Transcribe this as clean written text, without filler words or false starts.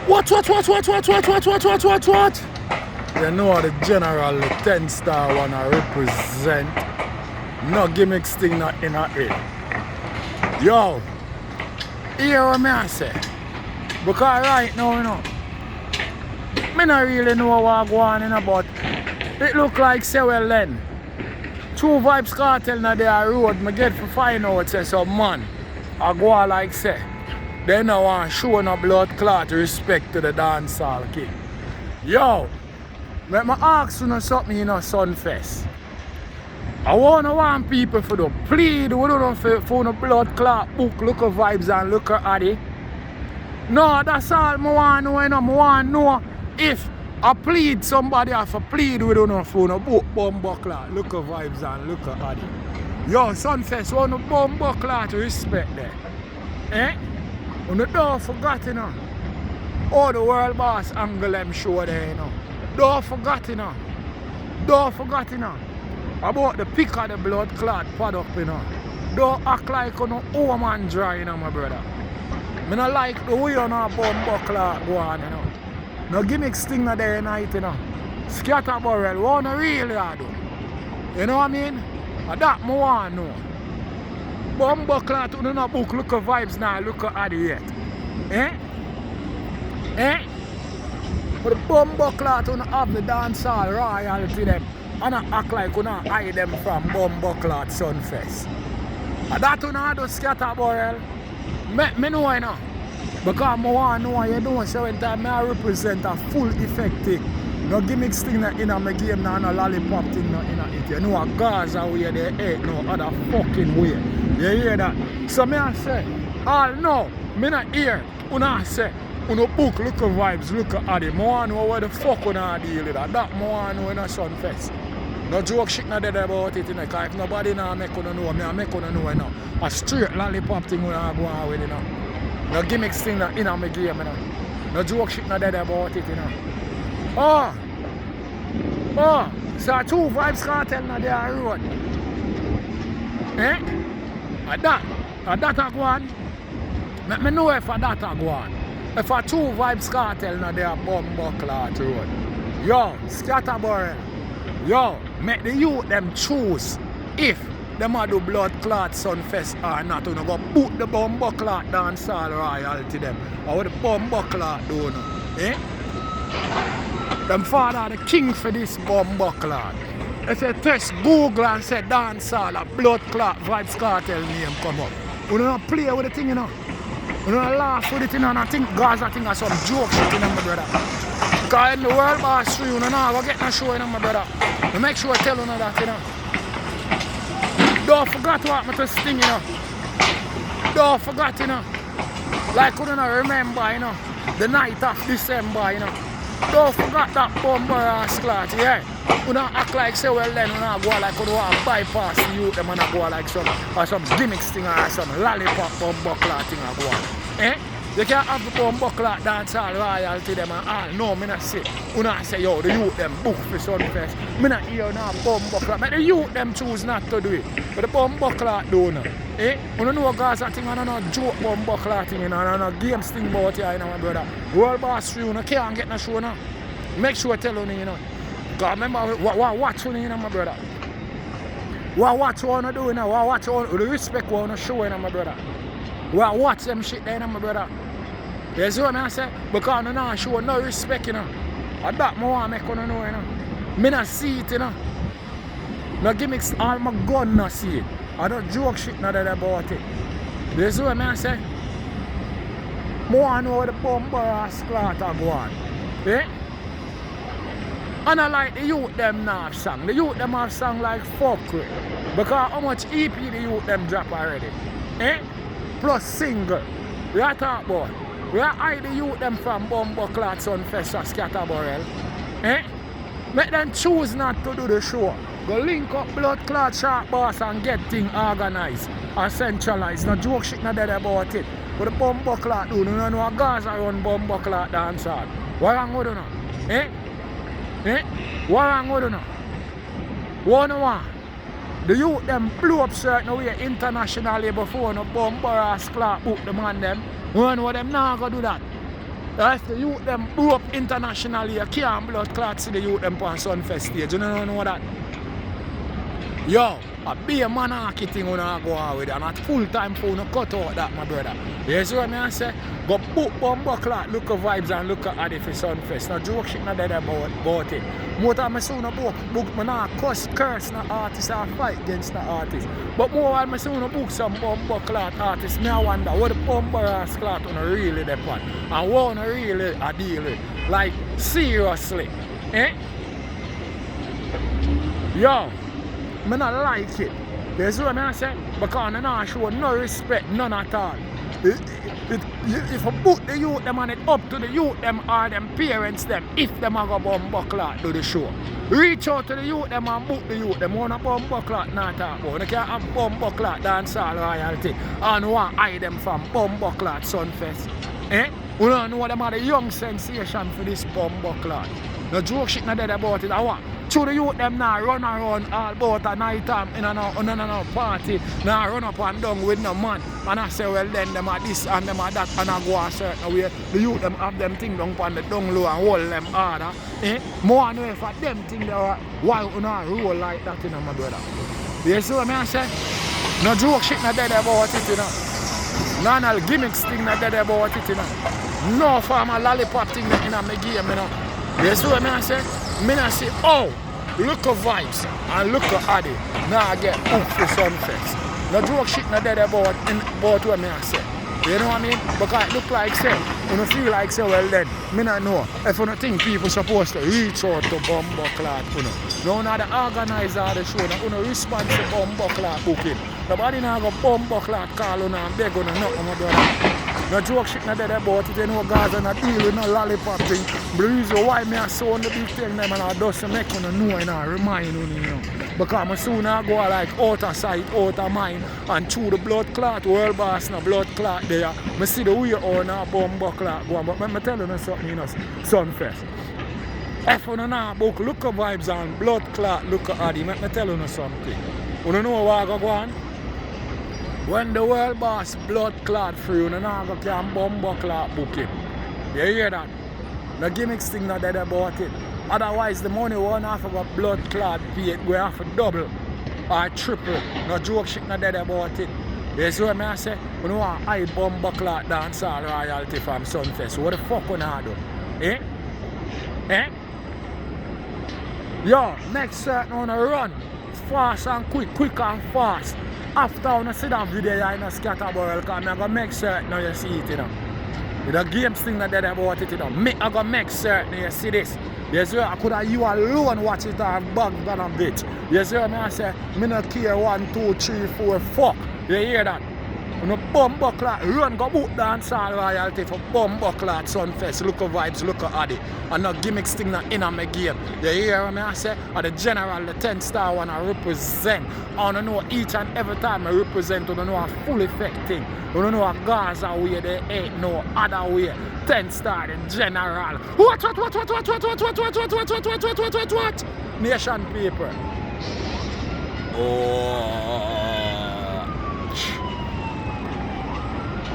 What? You know the general, the 10-star wanna represent. No gimmicks thing not in a it. Yo, hear what I say. Because right now, you know, me not really know what go on but it look like say well then. Two Vybz Kartel na their road, me get to find out say some man I go on like say they no want show no blood clot respect to the dancehall king. Yo, let me ask you something in a Sunfest. I want people for the plead for no blood clot book, look at vibes and look at addi. No, that's all I want to know. I want to know if I plead somebody have to plead with no phone a book bomb clot, look at vibes and look at addi. Yo, Sunfest want no bomb clot respect there. Eh? You don't forget, you know. Oh, the world boss angle them show there, you know. Don't forget, you know. Don't forget, you know. About the pick of the blood clot pad up, you know. Don't act like you know old man dry, you know, my brother. I don't like the way you know bomb clot go on, you know. No gimmicks thing na there night, you know. Skatta Burrell, what no really I do. You know what I mean? And that I want to know. Bomb clot you no book, look at vibes now, look at addi yet. Eh? Eh? But the bomb clot you have the dancehall royalty them. And not act like you not hide them from bomb clot Sunfest. And that you know do Skatta Burrell. Me know you know. Because I want to know what you do. So when time I represent a full effective. No gimmicks thing in my game, no lollipop thing in it. You know a Gaza way they ain't no other fucking way. You hear that? So me I say, all no, me not hear. Una say, una book, look at vibes, look at addi. I want to know what the fuck una deal with that. That I want to know in a Sunfest. No joke shit not dead about it, you know, because if nobody now make una know, me I make una know, you know. A straight lollipop thing una go on with, you know. No gimmicks thing in my game, you know. No joke shit not dead about it, you know. Oh, so two Vybz Kartel na their road. Eh? A that a go on. Let me know if a that a go on. If a two Vybz Kartel na their bumbo clot road. Yo, Skatta Burrell. Yo, make the youth them choose if them a do blood clot Sunfest or not. You know, go put the bumbo clot dancehall royalty them. Or what the bumbo clot do no. Eh? Them father the king for this bomb clot. If you test Google and say dancehall a blood clot Vybz Kartel name come up. You don't play with the thing, you know. You don't laugh with it, you know, and I think Gaza thing are some joke shit, you know, my brother. Because in the world boss you know, now go get no show, you know, my brother. You make sure I tell you that, you know. Don't forget what me to sting, you know. Don't forget, you know. Like you don't remember, you know, the night of December, you know. Don't forget that bumper ass clot, yeah. You don't act like say well then you don't go like you don't bypass the youth them and go like some gimmicks thing or some lollipop bumper clot thing or go on. Eh? You can't have the bumper clot dancehall royalty them and all. No, me not say. You not say yo the youth them book for Sunfest. Me not hear no bumper clot. But the youth them choose not to do it. But the bumper clot do no. Eh? You don't know Gaza thing and no joke bumper clot thing, you know, and no games thing about you, you know, my brother. World boss you can't get no show now. Make sure I tell you know. Because remember what watch you know, my brother. What you wanna do, you know, what you want the respect you wanna show, you know, my brother. What watch them shit there, you know, my brother. You see what I say? Because you don't show no respect, you know. And that I want to make you know, you know. Me not see it, you know. No gimmicks, all my gun not see it. I don't joke shit not about it. You see what I say? I want to know what the bumper ass clot are going. Eh? And I like the youth them now have song. The youth them have song like fuck with. Because how much EP the youth them drop already? Eh? Plus single. We are talk about. We are hide the youth them from Bumbo Clot Sunfest or Skatta Burrell. Eh? Make them choose not to do the show. Go link up blood clot sharp boss and get things organized and centralized. No joke shit not dead about it. But the Bumbo Clot do, you don't know what Gaza run Bumbo Clot dancehall. What wrong with you now? Eh? Eh? What wrong with you now? What do you want? The youth them blew up certain way internationally before no bumper ass clock book the man them. You know them now go do that. If the youth them blew up internationally, you can't blood clot see the youth them on Sunfest stage. You don't know that? Yo, a be a monarchy thing when I go out with it, and at full time for no cut out that, my brother. You see what I say? Go book bumbo clot, look at vibes and look at addi for Sunfest. No joke shit not dead about it. More time I soon a book me not curse no artist or fight against the artist. But more while I soon a book some bumbo clot artists, me I wonder what the bumbo ass clot on really the part. And what on really a deal with. Like seriously. Eh? Yo. I don't like it. That's what I say. Because I don't show no respect, none at all. If I put the youth them on it up to the youth them or them parents them, if them are going to bumbo clot do the show. Reach out to the youth them and book the youth them. Want a bumbo clot not talk about. They can't have bumbo clot dancehall royalty. And want to hide them from bumbo clot Sunfest. Eh? We don't know them are the young sensation for this bumbo clot. No joke shit not dead about it. I want. To the youth them now run around all about a night time in a party, now run up and down with no man. And I say, well then them are this and them are that and I go a certain way. The youth them have them thing down on the down low and hold them harder. Eh? More know if them thing they are why you not roll like that, you know, my brother. You see what I say? No joke shit not dead about it, you know. No gimmicks thing not dead about it, you know. No farmer lollipop thing in my game, you know. You see what I say? I say, oh, look at vibes and look at addi. Now I get hooked for Sunfest. No joke shit not dead about what I say. You know what I mean? Because it look like say, when you feel like say, well then, I don't know. If you don't think people supposed to reach out to bumbo clot, you know. None of the organizer of the show, you know, respond to bumbo clot booking. Nobody now go bumbo clot call you and beg you nothing, my brother. No joke shit not dead about it, you know, guys, and I deal with no lollipop thing. The reason why I sound the big thing them and I just make you know and I remind you, you know. Because I soon I go like out of sight, out of mind, and through the blood clot, world boss no blood clot there. I see the way on a bumbo clot going, but I tell you something, you know, Sunfest. If you don't book, look at vibes and blood clot, look at addi, let me tell you something. You don't know what I go on? When the world boss blood clot for you, you don't can bumbo clot book him. You hear that? The gimmicks thing not dead about it. Otherwise the money won't have to blood clot pay, we have to double or triple. No joke shit not dead about it. You see what I say? You know what I bumbo clot dancehall royalty from Sunfest. What the fuck you not do? Eh? Eh? Yo, next certain on a run. Fast and quick and fast. After I see that video in a skatta Burrell, because I'm going to make certain you see it, you know. With the games thing that they about it, you know. I'm going to make certain you see this. You see, I could have you alone watch it and bug than a bit. You see what I say? I don't care 1, 2, 3, 4, 4. You hear that? You know, bumbo clot, run go boot dancehall royalty for bumbo clot Sunfest, look at vibes, look at addi. And no gimmicks thing not in my game. You hear what I say? Or the general, the 10-star one I represent. I don't know each and every time I represent, you don't know a full effect thing. You don't know a Gaza way, there ain't no other way. 10-star in general. What? Nation people. Oh.